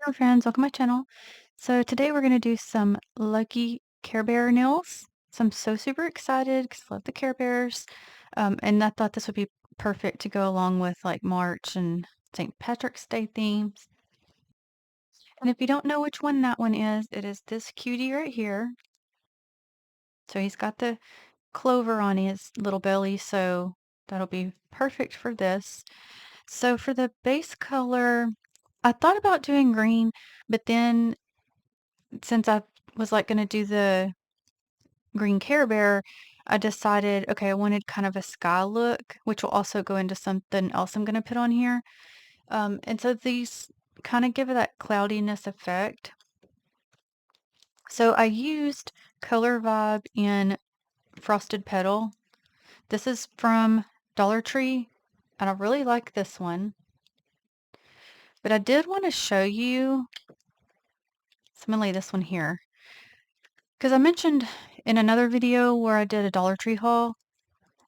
Hello friends, welcome to my channel. So today we're going to do some Lucky Care Bear nails. So I'm so super excited because I love the Care Bears. And I thought this would be perfect to go along with like March and St. Patrick's Day themes. And if you don't know which one that one is, it is this cutie right here. So he's got the clover on his little belly, so that'll be perfect for this. So for the base color, I thought about doing green, but then since I was like going to do the green Care Bear, I decided, okay, I wanted kind of a sky look, which will also go into something else I'm going to put on here. And so these kind of give it that cloudiness effect. So I used Color Vibe in Frosted Petal. This is from Dollar Tree, and I really like this one. But I did want to show you, so I'm going to lay this one here. Because I mentioned in another video where I did a Dollar Tree haul,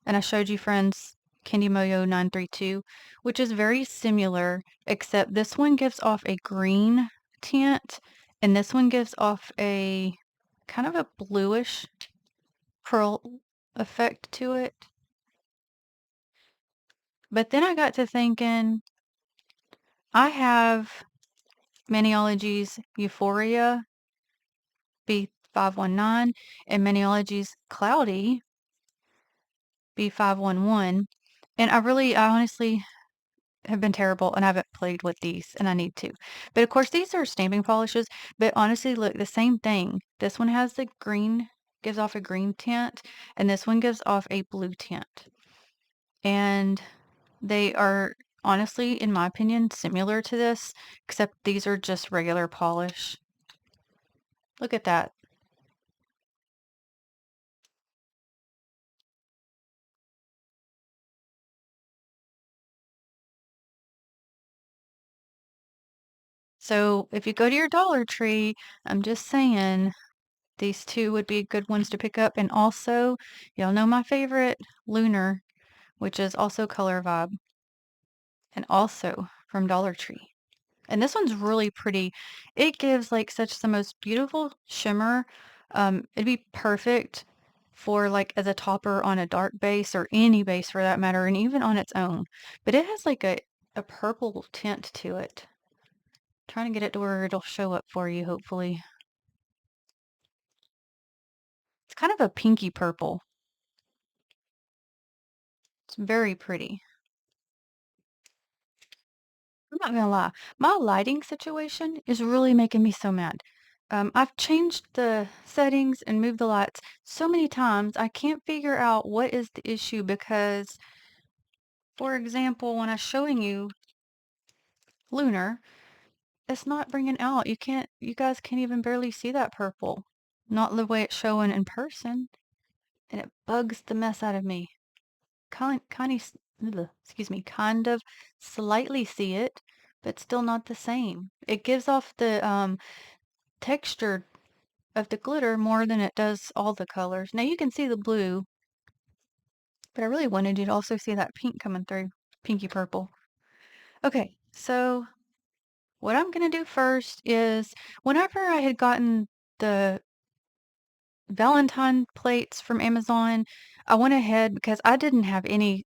and I showed you friends Candy Moyo 932, which is very similar, except this one gives off a green tint, and this one gives off a kind of a bluish pearl effect to it. But then I got to thinking, I have Maniology's Euphoria B519 and Maniology's Cloudy B511, and I honestly have been terrible and I haven't played with these and I need to. But of course these are stamping polishes, but honestly look, the same thing. This one has the green, gives off a green tint, and this one gives off a blue tint. And they are honestly, in my opinion, similar to this, except these are just regular polish. Look at that. So if you go to your Dollar Tree, I'm just saying these two would be good ones to pick up. And also, y'all know my favorite, Lunar, which is also Color Vibe and also from Dollar Tree. And this one's really pretty. It gives like such the most beautiful shimmer. It'd be perfect for like as a topper on a dark base or any base for that matter, and even on its own. But it has like a purple tint to it. Trying to get it to where it'll show up for you, hopefully. It's kind of a pinky purple. It's very pretty. I'm not gonna lie, my lighting situation is really making me so mad. I've changed the settings and moved the lights so many times, I can't figure out what is the issue because, for example, when I'm showing you Lunar, it's not bringing out. You guys can't even barely see that purple. Not the way it's showing in person, and it bugs the mess out of me. Excuse me, kind of slightly see it, but still not the same. It gives off the texture of the glitter more than it does all the colors. Now you can see the blue, but I really wanted you to also see that pink coming through, pinky purple. Okay, so what I'm gonna do first is whenever I had gotten the Valentine plates from Amazon, I went ahead because I didn't have any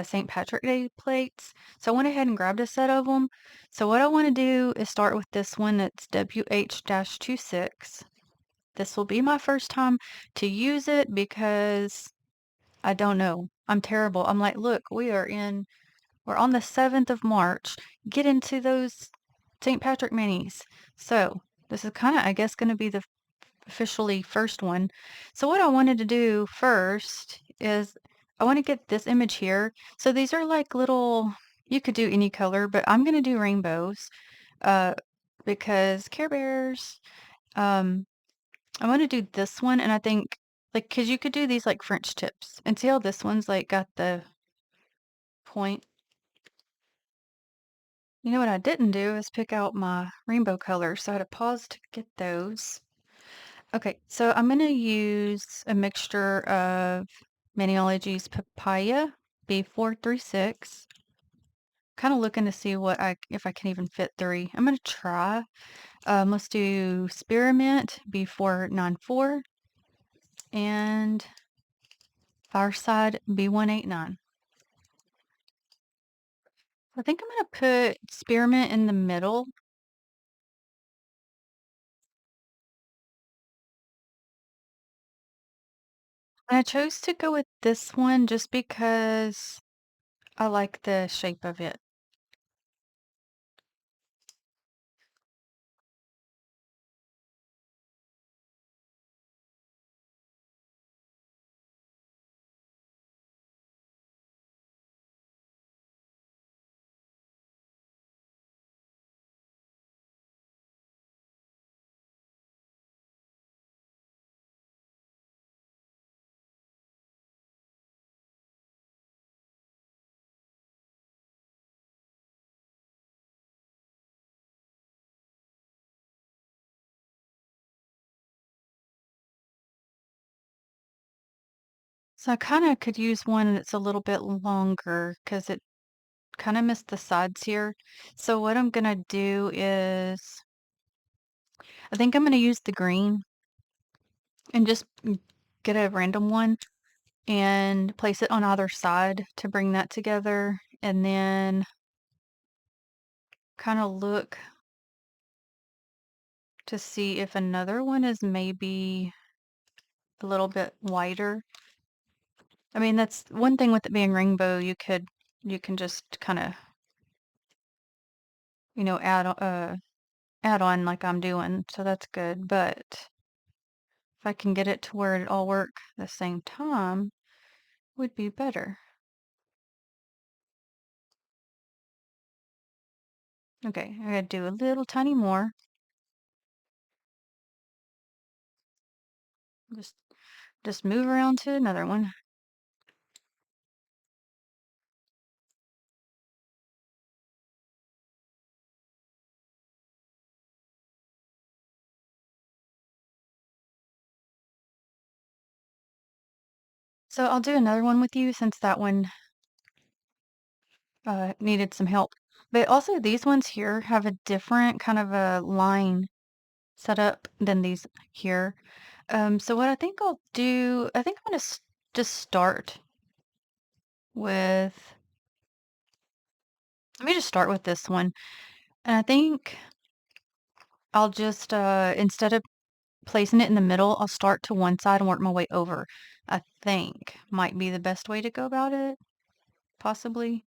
St. Patrick Day plates, so I went ahead and grabbed a set of them. So what I want to do is start with this one that's WH-26. This will be my first time to use it because I don't know. I'm terrible. I'm like, look, we're on the 7th of March. Get into those St. Patrick minis. So this is kind of, I guess, going to be the officially first one. So what I wanted to do first is I want to get this image here. So these are like little, you could do any color, but I'm going to do rainbows uh, because Care Bears. Um, I want to do this one, and I think like because you could do these like French tips, and see how this one's like got the point. You know what I didn't do is pick out my rainbow colors, so I had to pause to get those. Okay, so I'm going to use a mixture of Maniology's Papaya B436, Kinda looking to see what I if I can even fit 3. I'm gonna try. Let's do Spearmint B494 and Fireside B189. I think I'm gonna put Spearmint in the middle. And I chose to go with this one just because I like the shape of it. So I kinda could use one that's a little bit longer because it kinda missed the sides here. So what I'm gonna do is I think I'm gonna use the green and just get a random one and place it on either side to bring that together, and then kinda look to see if another one is maybe a little bit wider. I mean, that's one thing with it being rainbow, you can just kinda, add on like I'm doing, so that's good, but if I can get it to where it all work the same time, would be better. Okay, I gotta do a little tiny more. Just just move around to another one. So I'll do another one with you since that one needed some help. But also these ones here have a different kind of a line set up than these here. So what I think I'll do, I think I'm gonna just start with, let me just start with this one. And I think I'll just, instead of placing it in the middle, I'll start to one side and work my way over. I think might be the best way to go about it, possibly.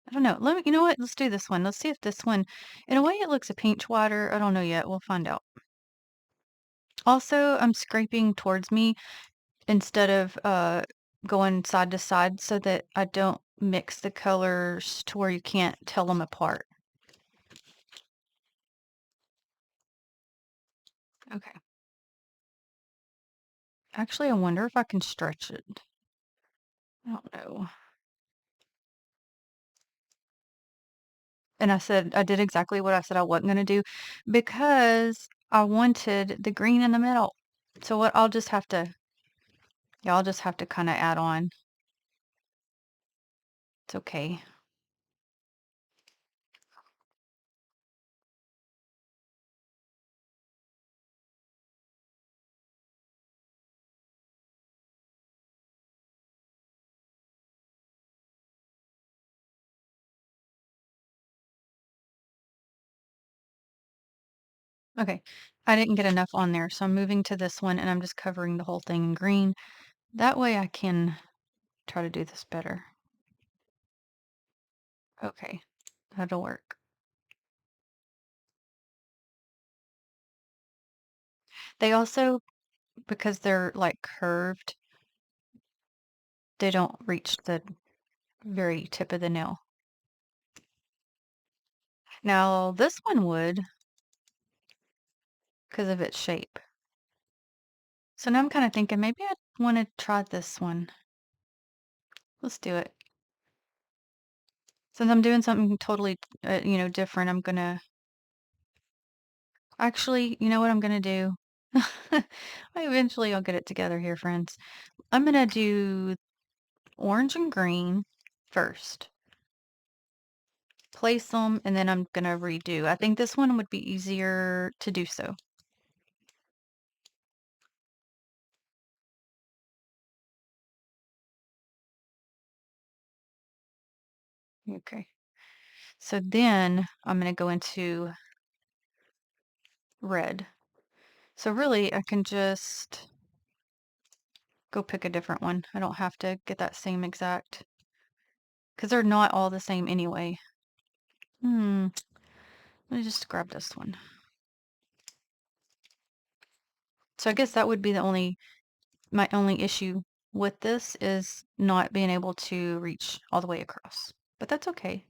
I don't know. You know what? Let's do this one. Let's see if this one, in a way, it looks a pinch wider. I don't know yet. We'll find out. Also, I'm scraping towards me instead of going side to side so that I don't mix the colors to where you can't tell them apart. Okay. Actually, I wonder if I can stretch it. I don't know. And I did exactly what I said I wasn't gonna do because I wanted the green in the middle. So what I'll just have to, yeah, I'll just have to kind of add on. It's okay. Okay. I didn't get enough on there, so I'm moving to this one and I'm just covering the whole thing in green. That way I can try to do this better. Okay. That'll work. They also, because they're like curved, they don't reach the very tip of the nail. Now, this one would because of its shape. So now I'm kind of thinking maybe I want to try this one. Let's do it. Since I'm doing something totally, different, I'm gonna actually, you know what I'm gonna do? Eventually I'll get it together here, friends. I'm gonna do orange and green first. place them, and then I'm gonna redo. I think this one would be easier to do so. Okay. So then I'm gonna go into red. So really, I can just go pick a different one. I don't have to get that same exact, because they're not all the same anyway. Let me just grab this one. So I guess that would be my only issue with this is not being able to reach all the way across. But that's okay.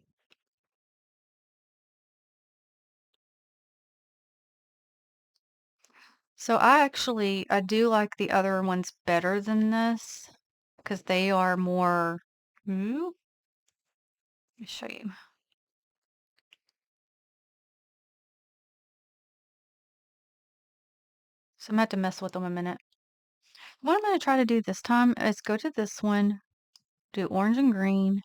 So I do like the other ones better than this because they are more. Ooh, let me show you. So I'm gonna have to mess with them a minute. What I'm gonna try to do this time is go to this one, do orange and green,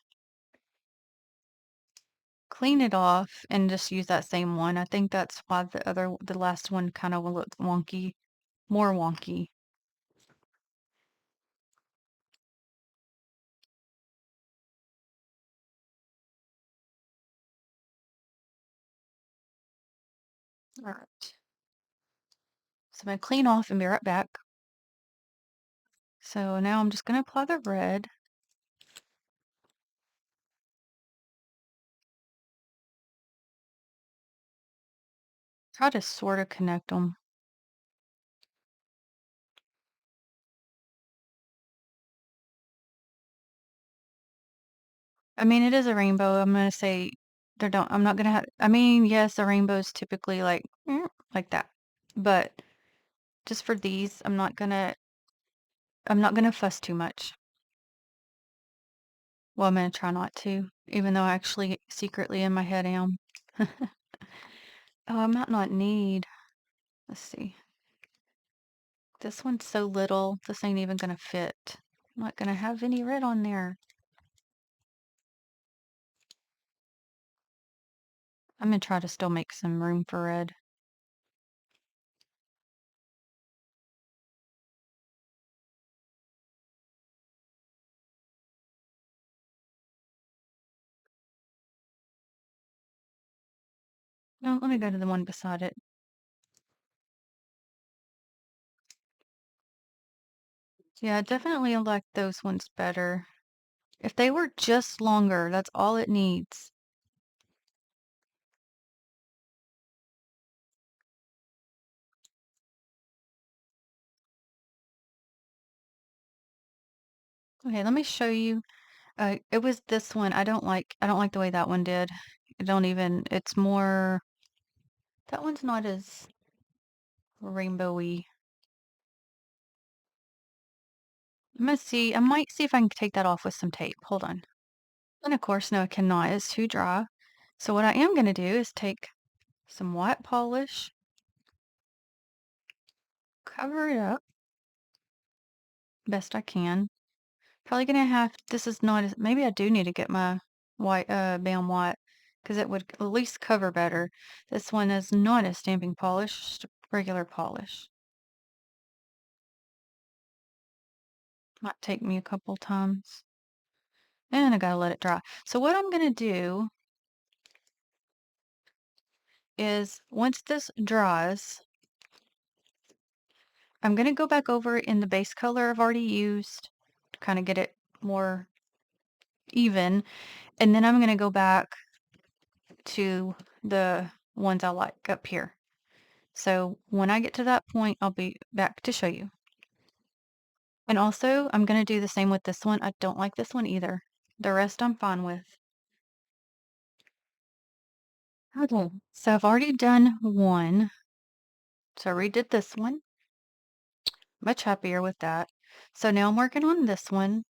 clean it off, and just use that same one. I think that's why the last one kind of looked wonky, more wonky. All right. So I'm gonna clean off and be right back. So now I'm just gonna apply the red. Try to sort of connect them. I mean, it is a rainbow. I'm gonna say there don't. I'm not gonna have. I mean, yes, a rainbow is typically like that, but just for these, I'm not gonna. I'm not gonna fuss too much. Well, I'm gonna try not to, even though I actually secretly in my head am. Oh, I might not need. Let's see. This one's so little. This ain't even gonna fit. I'm not gonna have any red on there. I'm gonna try to still make some room for red. No, let me go to the one beside it. Yeah, I definitely like those ones better. If they were just longer, that's all it needs. Okay, let me show you. It was this one. I don't like the way that one did. I don't even, it's more, that one's not as rainbowy. I might see if I can take that off with some tape. Hold on. And of course, no, I cannot. It's too dry. So what I am going to do is take some white polish, cover it up best I can. Probably gonna have, this is not as, maybe I do need to get my Bam white, because it would at least cover better. This one is not a stamping polish, just a regular polish. Might take me a couple times. And I gotta let it dry. So what I'm gonna do is, once this dries, I'm gonna go back over in the base color I've already used to kind of get it more even. And then I'm gonna go back to the ones I like up here. So when I get to that point, I'll be back to show you. And also, I'm going to do the same with this one. I don't like this one either. The rest I'm fine with. Okay, so I've already done one. So I redid this one. Much happier with that. So now I'm working on this one.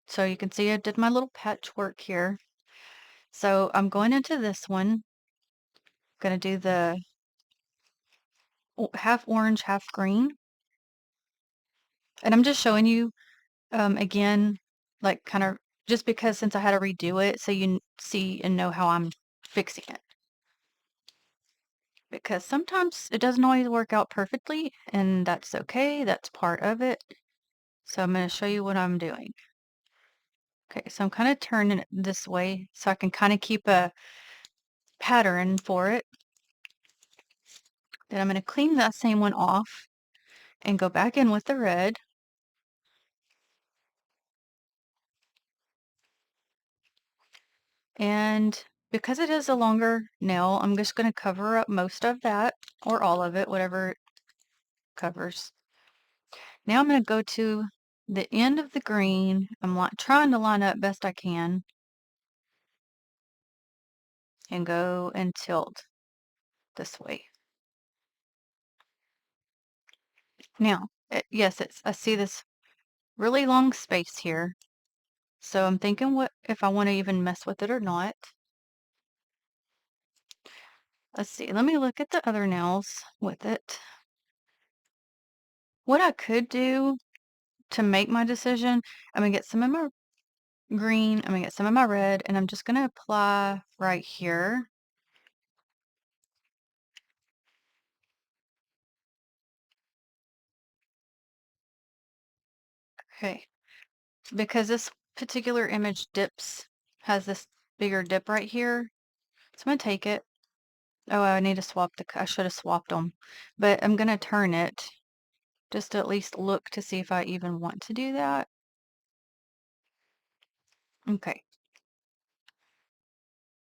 So you can see I did my little patchwork here. So I'm going into this one. Going to do the half orange, half green. And I'm just showing you again, like kind of just because since I had to redo it, so you see and know how I'm fixing it. Because sometimes it doesn't always work out perfectly, and that's okay. That's part of it. So I'm going to show you what I'm doing. Okay, so I'm kind of turning it this way so I can kind of keep a pattern for it. Then I'm going to clean that same one off and go back in with the red. And because it is a longer nail, I'm just going to cover up most of that or all of it, whatever it covers. Now I'm going to go to the end of the green. I'm trying to line up best I can and go and tilt this way. Now, yes, I see this really long space here. So I'm thinking what if I want to even mess with it or not. Let's see. Let me look at the other nails with it. What I could do to make my decision, I'm gonna get some of my green, I'm gonna get some of my red, and I'm just gonna apply right here. Okay, because this particular image has this bigger dip right here. So I'm gonna take it. Oh, I need to I should have swapped them. But I'm gonna turn it just to at least look to see if I even want to do that. Okay.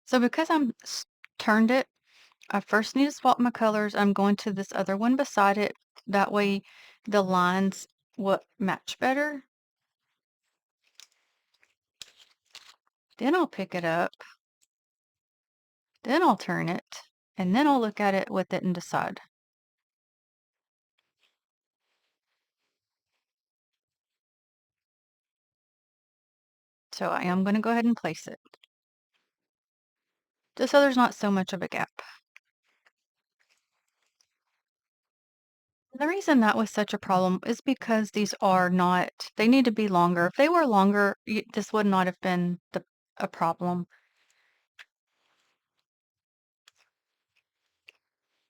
So because turned it, I first need to swap my colors. I'm going to this other one beside it. That way the lines will match better. Then I'll pick it up. Then I'll turn it. And then I'll look at it with it and decide. So I am going to go ahead and place it. Just so there's not so much of a gap. The reason that was such a problem is because these are not, they need to be longer. If they were longer, this would not have been a problem.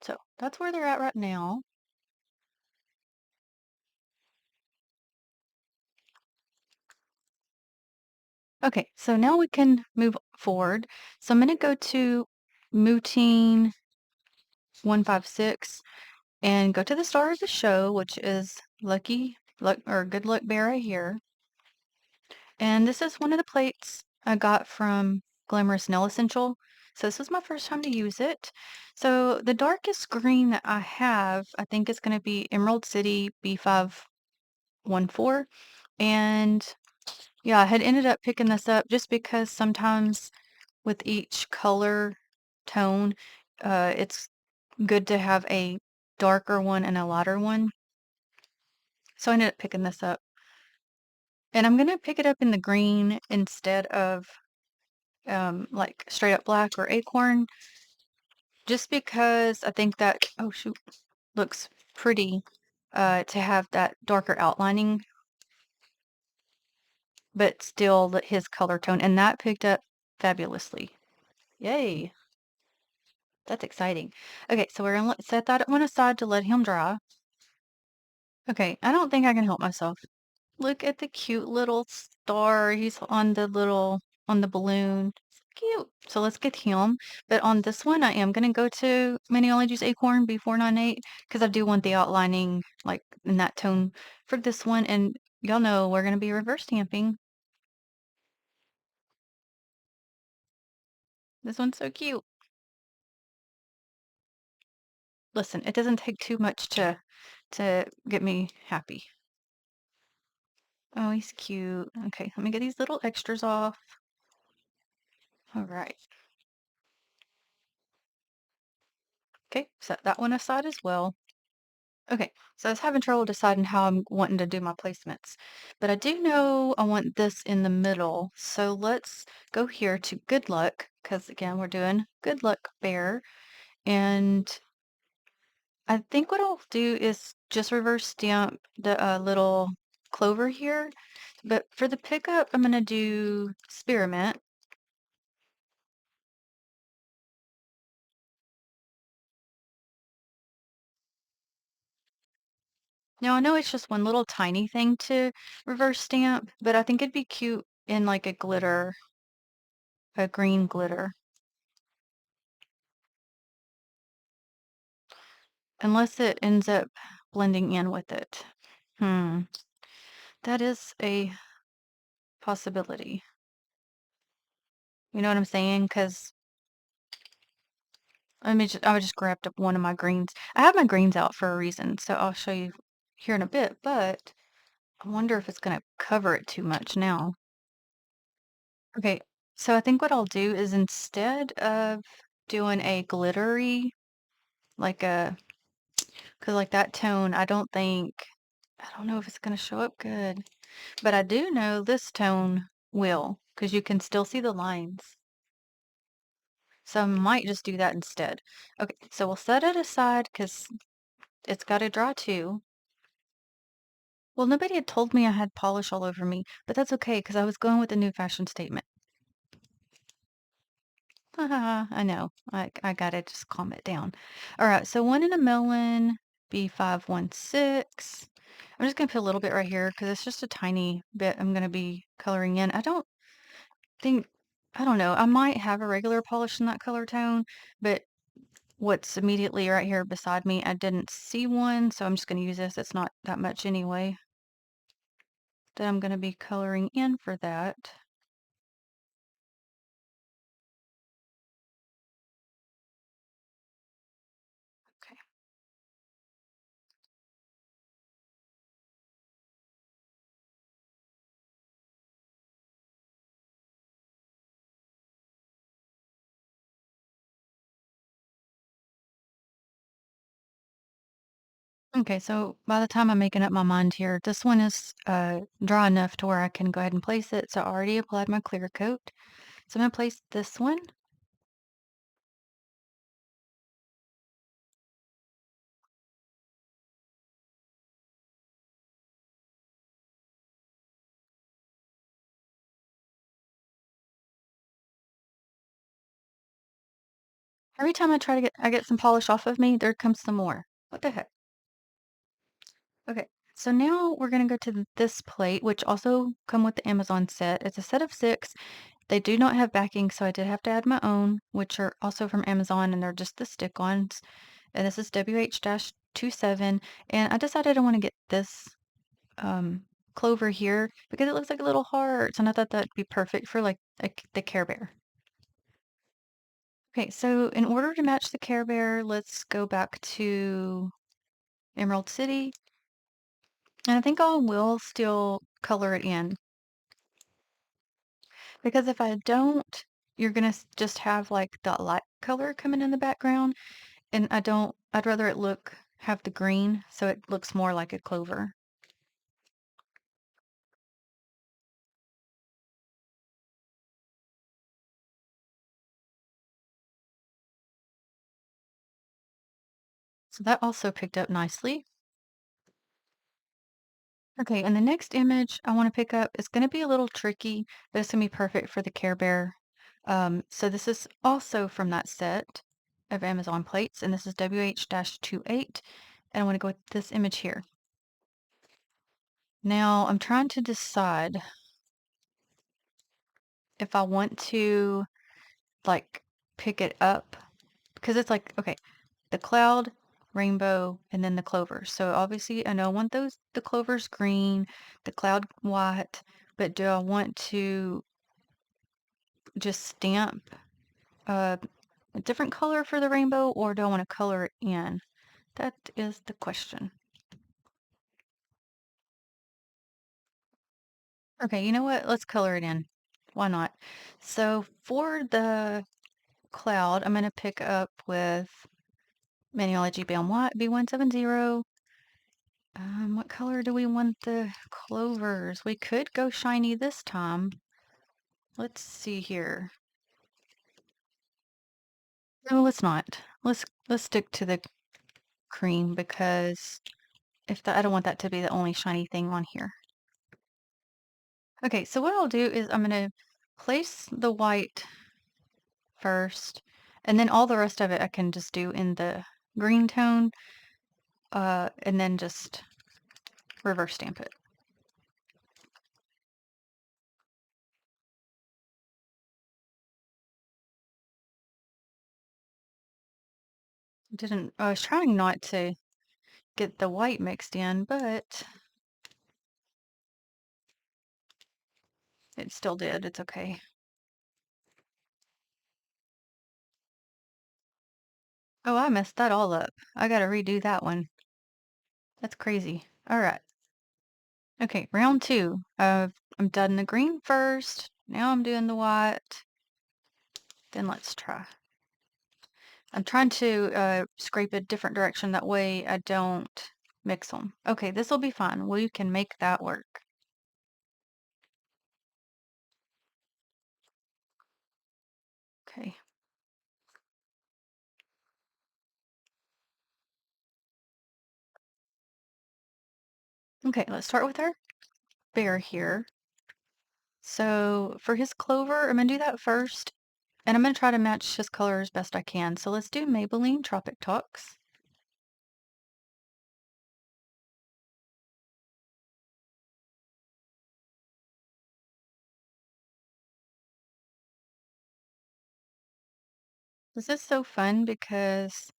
So that's where they're at right now. Okay, so now we can move forward. So I'm going to go to Moutine 156 and go to the star of the show, which is Lucky Luck or Good Luck Bear right here. And this is one of the plates I got from Glamorous Nail Essential. So this was my first time to use it. So the darkest green that I have, I think is going to be Emerald City B514. And yeah, I had ended up picking this up just because sometimes with each color tone, it's good to have a darker one and a lighter one. So I ended up picking this up. And I'm going to pick it up in the green instead of like straight up black or acorn, just because I think that, oh shoot, looks pretty to have that darker outlining, but still his color tone. And that picked up fabulously. Yay. That's exciting. Okay, so we're gonna set that one aside to let him dry. Okay, I don't think I can help myself. Look at the cute little star. He's on the balloon. Cute. So let's get him. But on this one, I am going to go to Maniology's Acorn B498 because I do want the outlining like in that tone for this one. And y'all know we're going to be reverse stamping. This one's so cute. Listen, it doesn't take too much to get me happy. Oh, he's cute. Okay, let me get these little extras off. All right. Okay, set that one aside as well. Okay, so I was having trouble deciding how I'm wanting to do my placements, but I do know I want this in the middle. So let's go here to Good Luck, because again, we're doing Good Luck Bear. And I think what I'll do is just reverse stamp the little clover here. But for the pickup, I'm going to do Spearmint. Now I know it's just one little tiny thing to reverse stamp, but I think it'd be cute in like a green glitter. Unless it ends up blending in with it. Hmm, that is a possibility. You know what I'm saying? Because I would just grabbed up one of my greens. I have my greens out for a reason, so I'll show you here in a bit, but I wonder if it's gonna cover it too much now. Okay, so I think what I'll do is instead of doing a glittery, like a, because like that tone, I don't know if it's gonna show up good, but I do know this tone will, because you can still see the lines. So I might just do that instead. Okay, so we'll set it aside because it's got to dry too. Well, nobody had told me I had polish all over me, but that's okay because I was going with the new fashion statement. Haha, I know. I gotta just calm it down. All right, so one in a melon, B516. I'm just gonna put a little bit right here because it's just a tiny bit I'm gonna be coloring in. Think, I don't know. I might have a regular polish in that color tone, but what's immediately right here beside me, I didn't see one, so I'm just gonna use this. It's not that much anyway that I'm gonna be coloring in for that. Okay. Okay, so by the time I'm making up my mind here, this one is dry enough to where I can go ahead and place it. So I already applied my clear coat. So I'm gonna place this one. Every time I get some polish off of me, there comes some more. What the heck? Okay, so now we're gonna go to this plate, which also come with the Amazon set. It's a set of six. They do not have backing, so I did have to add my own, which are also from Amazon, and they're just the stick-ons. And this is WH-27. And I decided I want to get this clover here because it looks like a little heart, and I thought that'd be perfect for like the Care Bear. Okay, so in order to match the Care Bear, let's go back to Emerald City, and I think I will still color it in because if I don't, you're gonna just have like the light color coming in the background, and I'd rather it have the green so it looks more like a clover. So that also picked up nicely. Okay, and the next image I want to pick up is going to be a little tricky, but it's going to be perfect for the Care Bear. So this is also from that set of Amazon plates, and this is WH-28, and I want to go with this image here. Now I'm trying to decide if I want to like pick it up because it's like, okay, the cloud, rainbow, and then the clover. So obviously I know I want the clovers green, the cloud white, but do I want to just stamp uh, a different color for the rainbow, or do I want to color it in? That is the question. Okay, you know what? Let's color it in. Why not? So for the cloud, I'm going to pick up with Manuology Balm White B170. What color do we want the clovers? We could go shiny this time. Let's see here. No, let's not. Let's stick to the cream because I don't want that to be the only shiny thing on here. Okay, so what I'll do is I'm gonna place the white first, and then all the rest of it I can just do in the green tone, and then just reverse stamp it. Didn't I was trying not to get the white mixed in, but it still did. It's okay. Oh, I messed that all up. I gotta redo that one. That's crazy. All right. Okay, round two. I'm done the green first. Now I'm doing the white. Then let's try. I'm trying to scrape a different direction. That way I don't mix them. Okay, this will be fine. We can make that work. Okay. Okay, let's start with our bear here. So for his clover, I'm gonna do that first. And I'm gonna try to match his color as best I can. So let's do Maybelline Tropic Talks. This is so fun because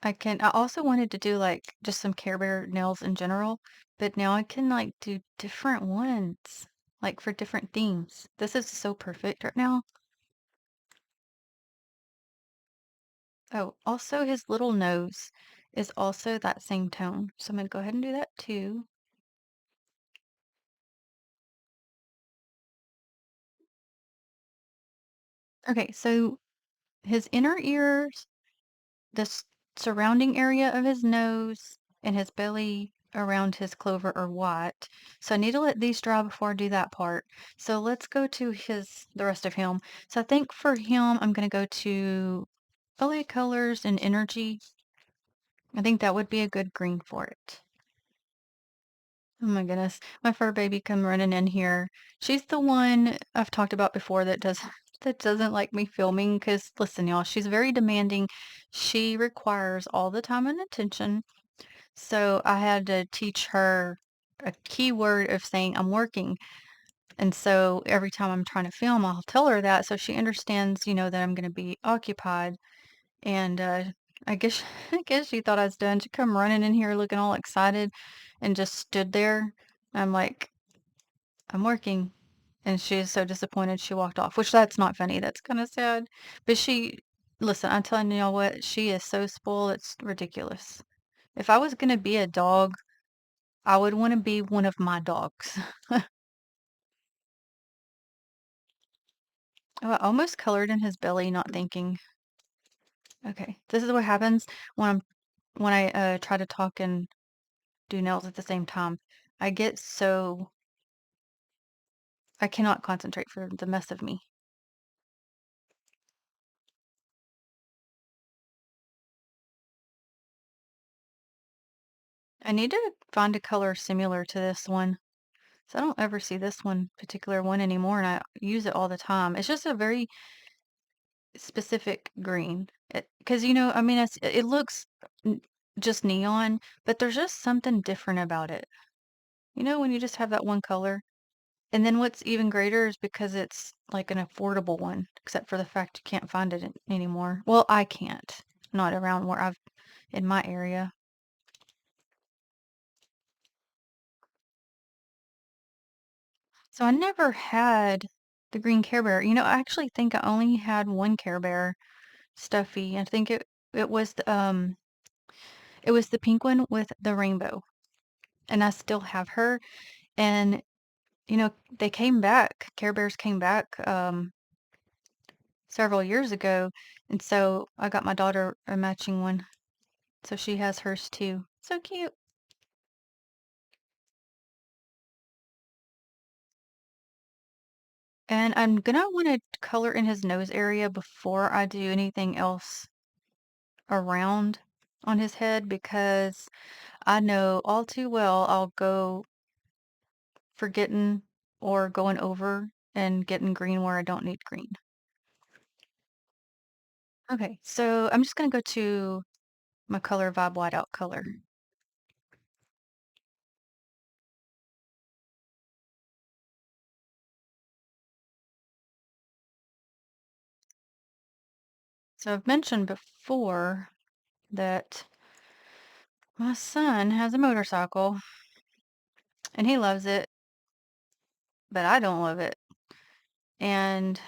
I also wanted to do like just some Care Bear nails in general, but now I can like do different ones, like for different themes. This is so perfect right now. Oh, also his little nose is also that same tone. So I'm gonna go ahead and do that too. Okay, so his inner ears, the surrounding area of his nose, and his belly around his clover are white. So I need to let these dry before I do that part. So let's go to the rest of him. So I think for him, I'm gonna go to LA Colors and Energy. I think that would be a good green for it. Oh my goodness, my fur baby come running in here. She's the one I've talked about before that does that doesn't like me filming because listen, y'all, she's very demanding. She requires all the time and attention. So I had to teach her a key word of saying I'm working. And so every time I'm trying to film, I'll tell her that so she understands, that I'm going to be occupied. And I guess I guess she thought I was done. She come running in here looking all excited and just stood there. I'm like, I'm working. And she is so disappointed she walked off, which that's not funny. That's kind of sad. But listen, I'm telling y'all what, she is so spoiled. It's ridiculous. If I was going to be a dog, I would want to be one of my dogs. Oh, I almost colored in his belly, not thinking. Okay, this is what happens when I try to talk and do nails at the same time. I get so I cannot concentrate for the mess of me. I need to find a color similar to this one. So I don't ever see this one particular one anymore, and I use it all the time. It's just a very specific green. Because I mean, it looks just neon, but there's just something different about it. When you just have that one color. And then what's even greater is because it's like an affordable one, except for the fact you can't find it anymore. Well, I can't. Not around where in my area. So I never had the green Care Bear. I actually think I only had one Care Bear stuffy. I think it was the pink one with the rainbow. And I still have her. And they came back. Care Bears came back several years ago, and so I got my daughter a matching one. So she has hers too. So cute. And I'm gonna want to color in his nose area before I do anything else around on his head because I know all too well I'll go forgetting or going over and getting green where I don't need green. Okay, so I'm just gonna go to my color vibe whiteout color. So I've mentioned before that my son has a motorcycle and he loves it, but I don't love it. And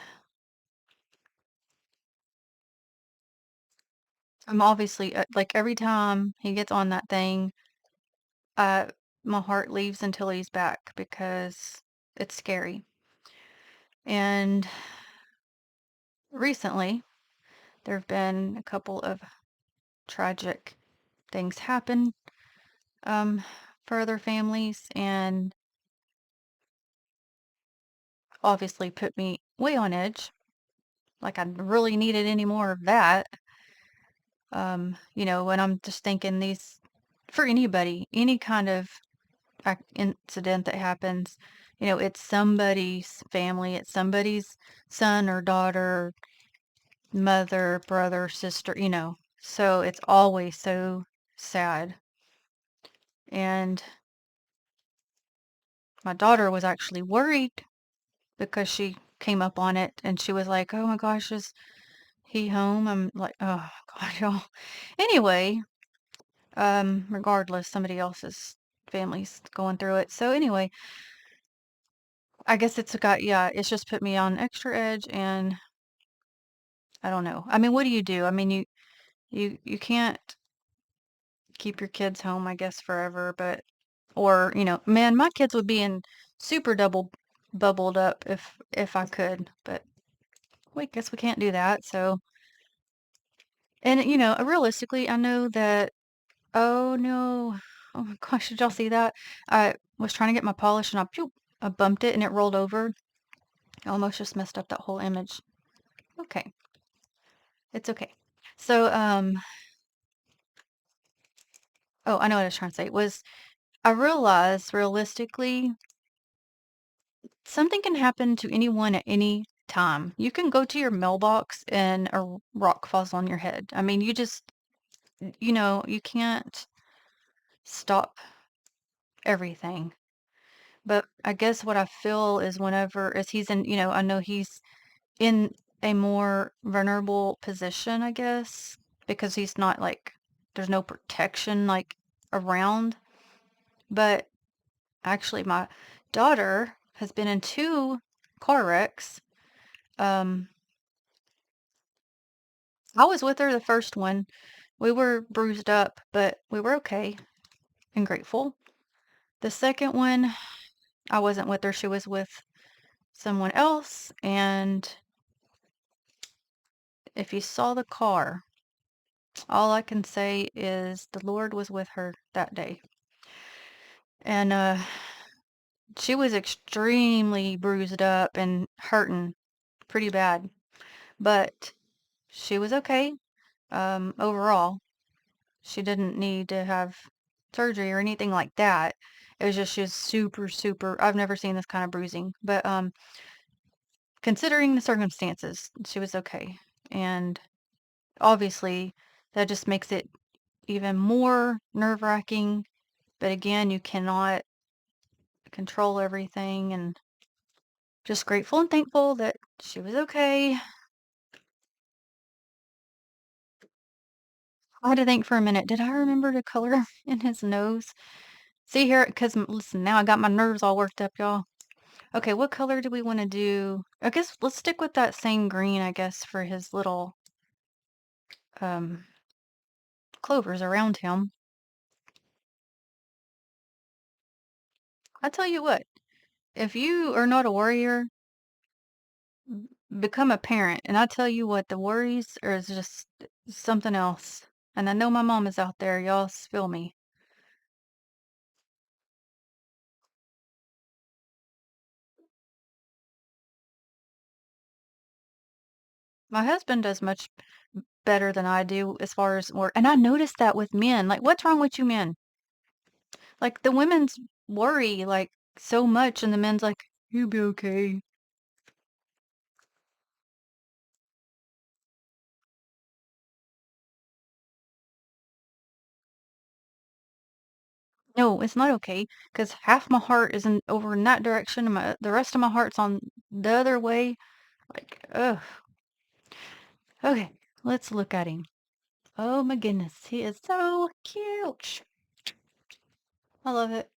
I'm obviously like every time he gets on that thing, uh, my heart leaves until he's back because it's scary. And recently, there have been a couple of tragic things happen um, for other families, and obviously put me way on edge. Like I really needed any more of that. When I'm just thinking these for anybody, any kind of incident that happens, it's somebody's family, it's somebody's son or daughter, mother, brother, sister. So it's always so sad. And my daughter was actually worried because she came up on it and she was like, "Oh my gosh, is he home?" I'm like, "Oh God, y'all." Anyway, regardless, somebody else's family's going through it. So anyway, I guess yeah, it's just put me on extra edge and I don't know. I mean, what do you do? I mean, you can't keep your kids home, I guess, forever, but or, man, my kids would be in super double bubbled up if I could, but we guess we can't do that. So, and realistically, I know that oh no. Oh my gosh, did y'all see that? I was trying to get my polish and I bumped it and it rolled over. I almost just messed up that whole image. Okay, it's okay. So, oh, I know what I was trying to say was I realized realistically something can happen to anyone at any time. You can go to your mailbox and a rock falls on your head. I mean, you can't stop everything. But I guess what I feel is whenever as he's in, I know he's in a more vulnerable position, I guess, because he's not like there's no protection like around. But actually my daughter has been in two car wrecks. Um I was with her the first one. We were bruised up, but we were okay and grateful. The second one, I wasn't with her. She was with someone else. And if you saw the car, all I can say is the Lord was with her that day. And she was extremely bruised up and hurting pretty bad. But she was okay overall. She didn't need to have surgery or anything like that. It was just she was super, super. I've never seen this kind of bruising, but considering the circumstances, she was okay. And obviously, that just makes it even more nerve-wracking. But again, you cannot control everything, and just grateful and thankful that she was okay. I had to think for a minute. Did I remember to color in his nose? See here, because listen, now I got my nerves all worked up, y'all. Okay, what color do we want to do? I guess let's stick with that same green, I guess, for his little um clovers around him. I tell you what, if you are not a warrior, become a parent. And I tell you what, the worries are is just something else. And I know my mom is out there. Y'all feel me. My husband does much better than I do as far as work. And I noticed that with men. Like, what's wrong with you men? Like, the women's worry, like, so much, and the men's like, you'll be okay. No, it's not okay, because half my heart is in over in that direction, and the rest of my heart's on the other way. Like, ugh. Okay. Let's look at him. Oh my goodness, he is so cute. I love it.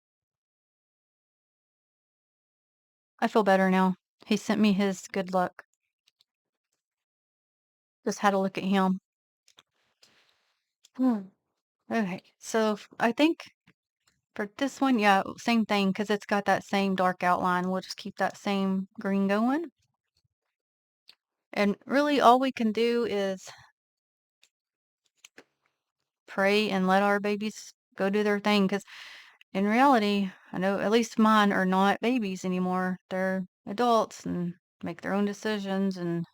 I feel better now. He sent me his good luck. Just had to look at him. Hmm. Okay, so I think for this one, yeah, same thing because it's got that same dark outline. We'll just keep that same green going. And really, all we can do is pray and let our babies go do their thing. Because in reality, I know at least mine are not babies anymore. They're adults and make their own decisions. And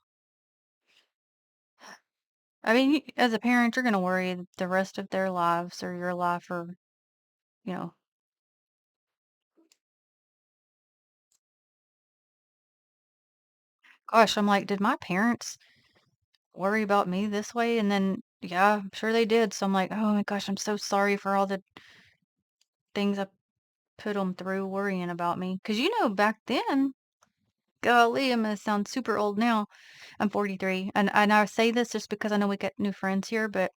I mean, as a parent, you're going to worry the rest of their lives or your life or, you know, gosh, I'm like, did my parents worry about me this way? And then, yeah, I'm sure they did. So I'm like, oh my gosh, I'm so sorry for all the things I put them through worrying about me. Because, back then, golly, I'm gonna sound super old now. I'm 43, and I say this just because I know we get new friends here, but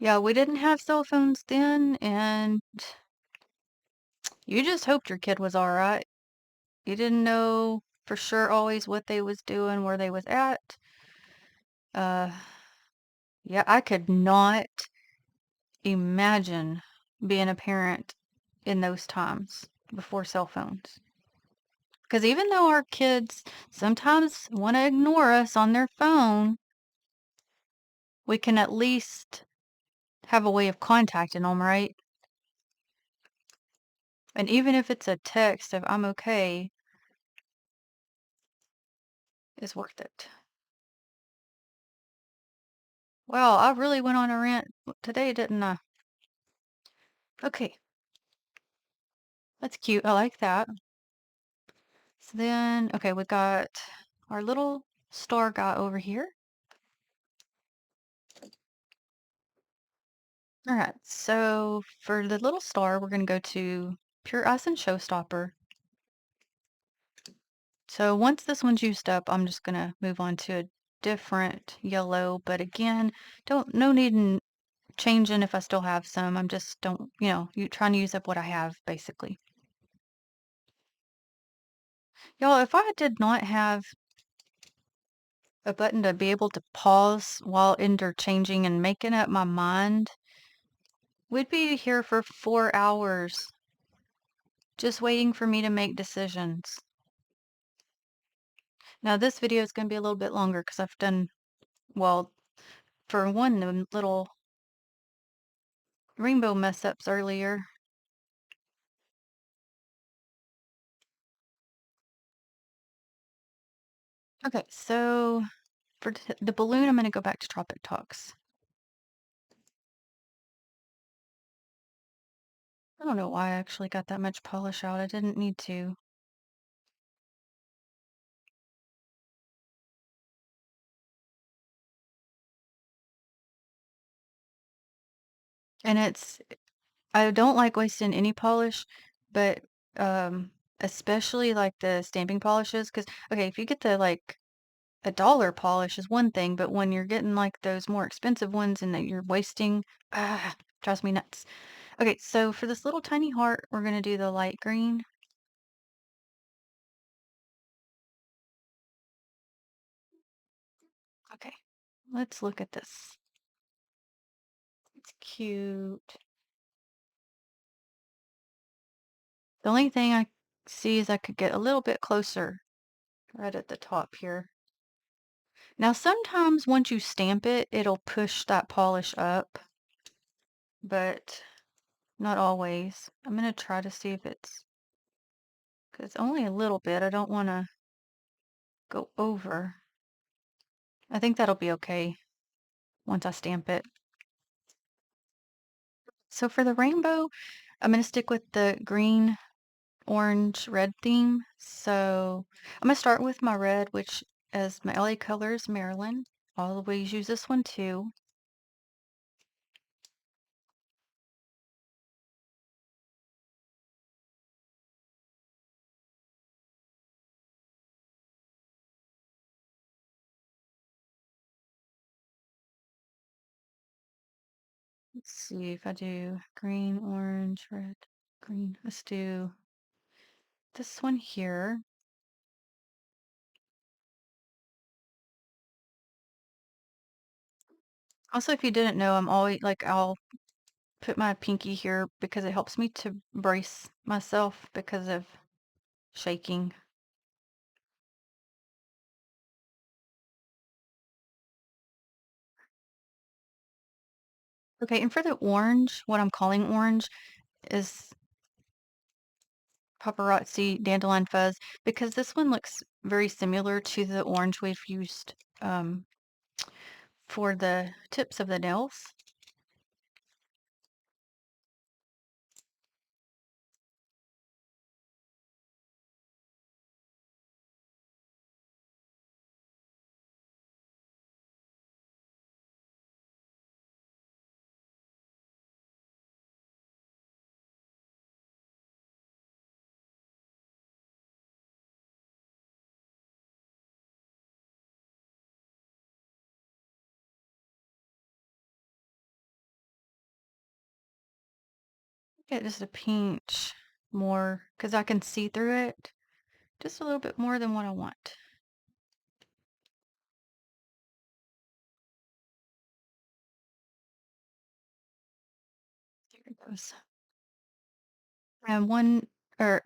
yeah, we didn't have cell phones then, and you just hoped your kid was all right. You didn't know for sure always what they was doing, where they was at. Uh, yeah, I could not imagine being a parent in those times before cell phones. Because even though our kids sometimes want to ignore us on their phone, we can at least have a way of contacting them, right? And even if it's a text of "I'm okay," is worth it. Well, I really went on a rant today, didn't I? Okay, that's cute. I like that. So then, okay, we got our little star guy over here. All right, so for the little star, we're going to go to Pure Ice and Showstopper. So once this one's used up, I'm just going to move on to a different yellow. But again, no need in changing if I still have some. I'm just don't, you trying to use up what I have basically. Y'all, if I did not have a button to be able to pause while interchanging and making up my mind, we'd be here for 4 hours just waiting for me to make decisions. Now this video is going to be a little bit longer because I've done, well, for one, the little rainbow mess ups earlier. Okay, so for the balloon, I'm going to go back to Tropic Talks. I don't know why I actually got that much polish out. I didn't need to. And I don't like wasting any polish, but um especially like the stamping polishes, because okay, if you get the like a dollar polish is one thing, but when you're getting like those more expensive ones and that you're wasting, drives me nuts. Okay, so for this little tiny heart, we're gonna do the light green. Okay, let's look at this. It's cute. The only thing I see is I could get a little bit closer right at the top here. Now, sometimes once you stamp it, it'll push that polish up, but not always. I'm gonna try to see if because only a little bit. I don't want to go over. I think that'll be okay once I stamp it. So for the rainbow, I'm gonna stick with the green, orange, red theme. So I'm gonna start with my red, which as my LA color is Maryland. I'll always use this one too. Let's see if I do green, orange, red, green. Let's do this one here. Also, if you didn't know, I'm always like, I'll put my pinky here because it helps me to brace myself because of shaking. Okay, and for the orange, what I'm calling orange is paparazzi dandelion fuzz because this one looks very similar to the orange we've used for the tips of the nails. Get just a pinch more because I can see through it just a little bit more than what I want. There it goes. And one, or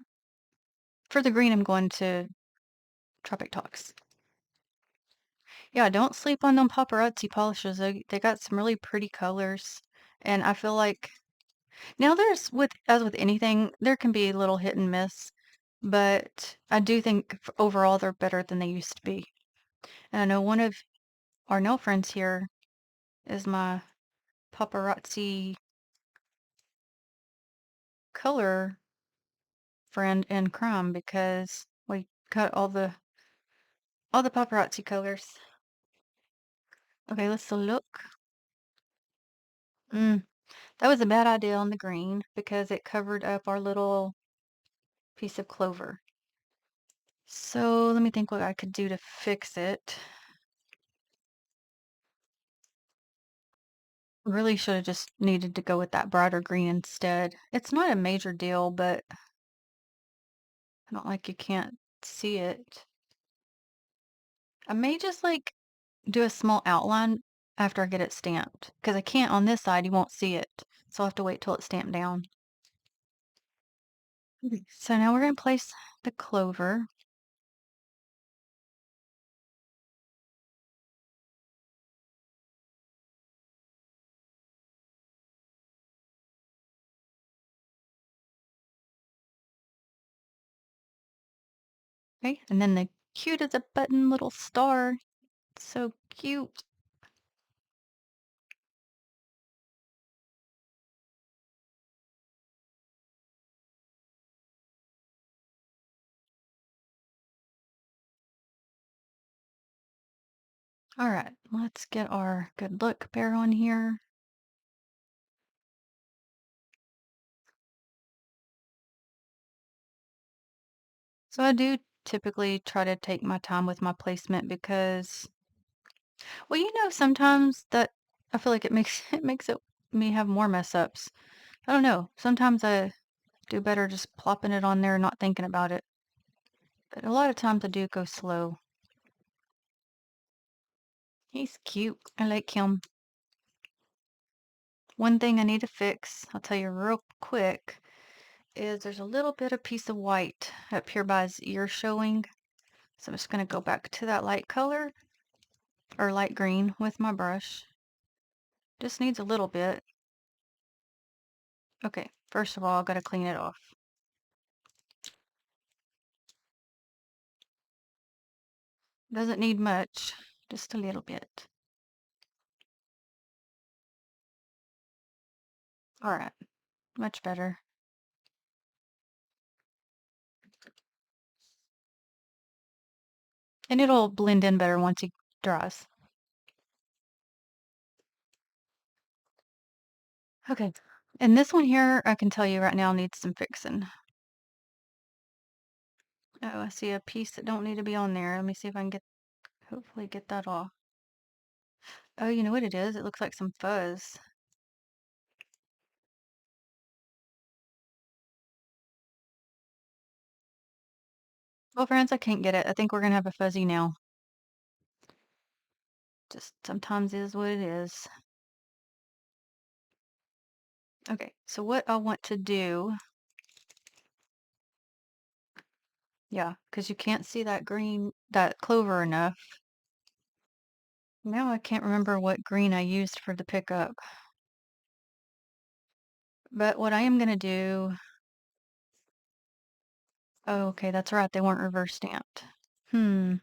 for the green, I'm going to Tropic Talks. Yeah, don't sleep on them paparazzi polishes. They got some really pretty colors. And I feel like now there's with as with anything, there can be a little hit and miss, but I do think overall they're better than they used to be. And I know one of our nail friends here is my paparazzi color friend in crime because we got all the paparazzi colors. Okay, let's look. Mm, that was a bad idea on the green because it covered up our little piece of clover. So let me think what I could do to fix it. Really should have just needed to go with that brighter green instead. It's not a major deal, but I don't like you can't see it. I may just like do a small outline after I get it stamped because I can't on this side, you won't see it. So I'll have to wait till it's stamped down. Okay, so now we're going to place the clover. Okay, and then the cute as a button little star. So cute. All right, let's get our good look bear on here. So I do typically try to take my time with my placement because, well, sometimes that I feel like it makes it makes it me have more mess ups. I don't know. Sometimes I do better just plopping it on there and not thinking about it. But a lot of times I do go slow. He's cute. I like him. One thing I need to fix, I'll tell you real quick, is there's a little bit of piece of white up here by his ear showing. So I'm just going to go back to that light color or light green with my brush. Just needs a little bit. Okay, first of all, I gotta clean it off. Doesn't need much, just a little bit. All right, much better. And it'll blend in better once it dries. Okay, and this one here, I can tell you right now needs some fixing. Oh, I see a piece that don't need to be on there. Let me see if I can hopefully get that off. Oh, you know what it is? It looks like some fuzz. Well, friends, I can't get it. I think we're gonna have a fuzzy nail. Just sometimes is what it is. Okay, so what I want to do, yeah, because you can't see that green, that clover enough. Now I can't remember what green I used for the pickup. But what I am gonna do, oh, okay, that's right, they weren't reverse stamped. Hmm,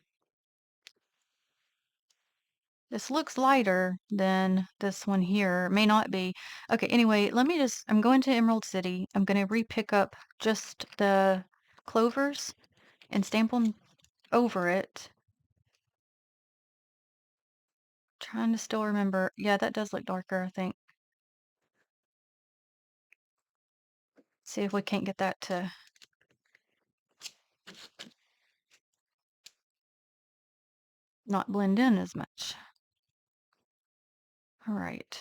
this looks lighter than this one here. It may not be. Okay, anyway, I'm going to Emerald City. I'm gonna re-pick up just the clovers and stamp them over it. Trying to still remember. Yeah, that does look darker, I think. See if we can't get that to not blend in as much. All right.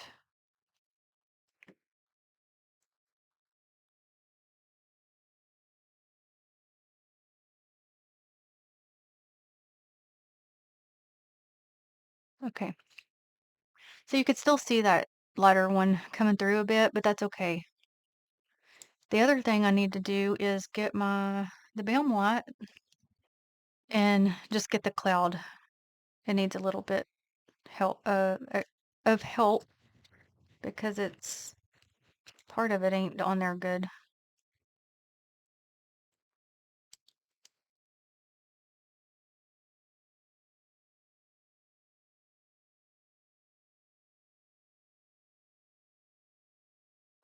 Okay. So you could still see that lighter one coming through a bit, but that's okay. The other thing I need to do is get the Balm White and just get the cloud. It needs a little bit help of help because it's part of it ain't on there good.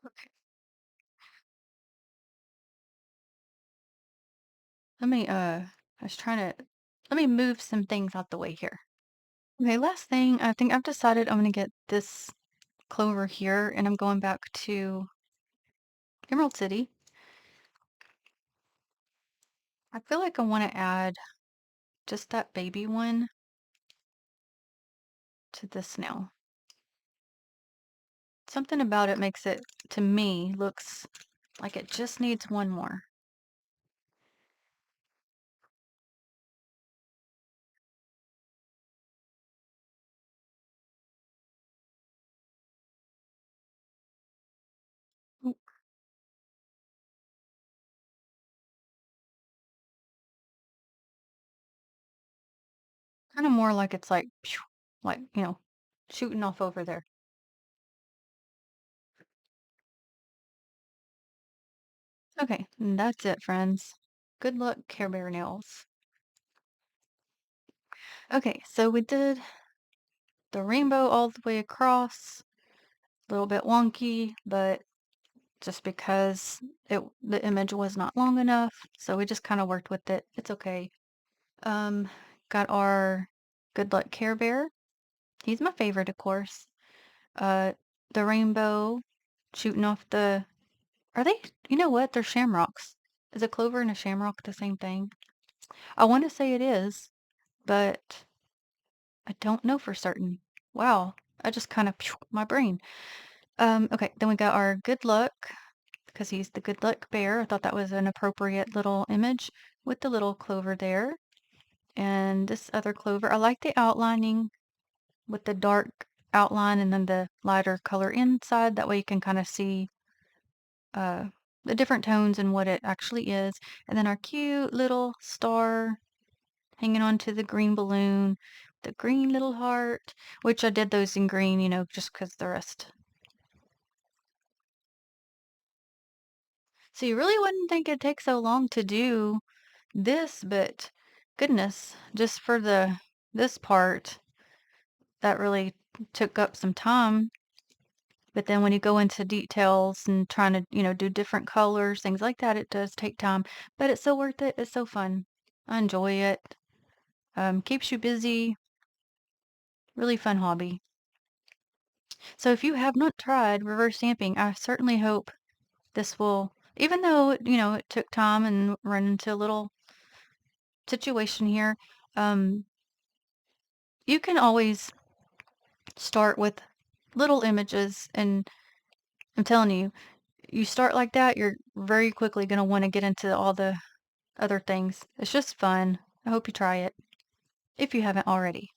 Okay. Let me I was trying to let me move some things out the way here. Okay, last thing, I think I've decided I'm gonna get this clover here and I'm going back to Emerald City. I feel like I want to add just that baby one to this now. Something about it makes it, to me, looks like it just needs one more. Kind of more like it's like, phew, like, shooting off over there. Okay, and that's it, friends. Good luck, Care Bear nails. Okay, so we did the rainbow all the way across. A little bit wonky, but just because the image was not long enough, so we just kind of worked with it. It's okay. Um, got our Good Luck Care Bear. He's my favorite, of course. Uh, the rainbow shooting off the. Are they? You know what? They're shamrocks. Is a clover and a shamrock the same thing? I want to say it is, but I don't know for certain. Wow, I just kind of my brain. Okay, then we got our Good Luck because he's the Good Luck Bear. I thought that was an appropriate little image with the little clover there. And this other clover, I like the outlining with the dark outline and then the lighter color inside. That way you can kind of see uh, the different tones and what it actually is. And then our cute little star hanging onto the green balloon, the green little heart, which I did those in green, just because the rest. So you really wouldn't think it'd take so long to do this, but goodness, just for this part, that really took up some time. But then when you go into details and trying to, do different colors, things like that, it does take time. But it's so worth it. It's so fun. I enjoy it. Keeps you busy. Really fun hobby. So if you have not tried reverse stamping, I certainly hope this will, even though, it took time and run into a little situation here, um, you can always start with little images. And I'm telling you, you start like that, you're very quickly going to want to get into all the other things. It's just fun. I hope you try it if you haven't already.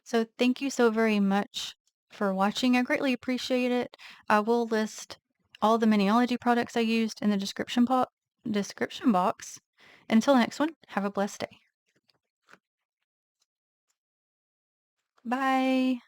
So thank you so very much for watching. I greatly appreciate it. I will list all the Miniology products I used in the description box. Until the next one, have a blessed day. Bye.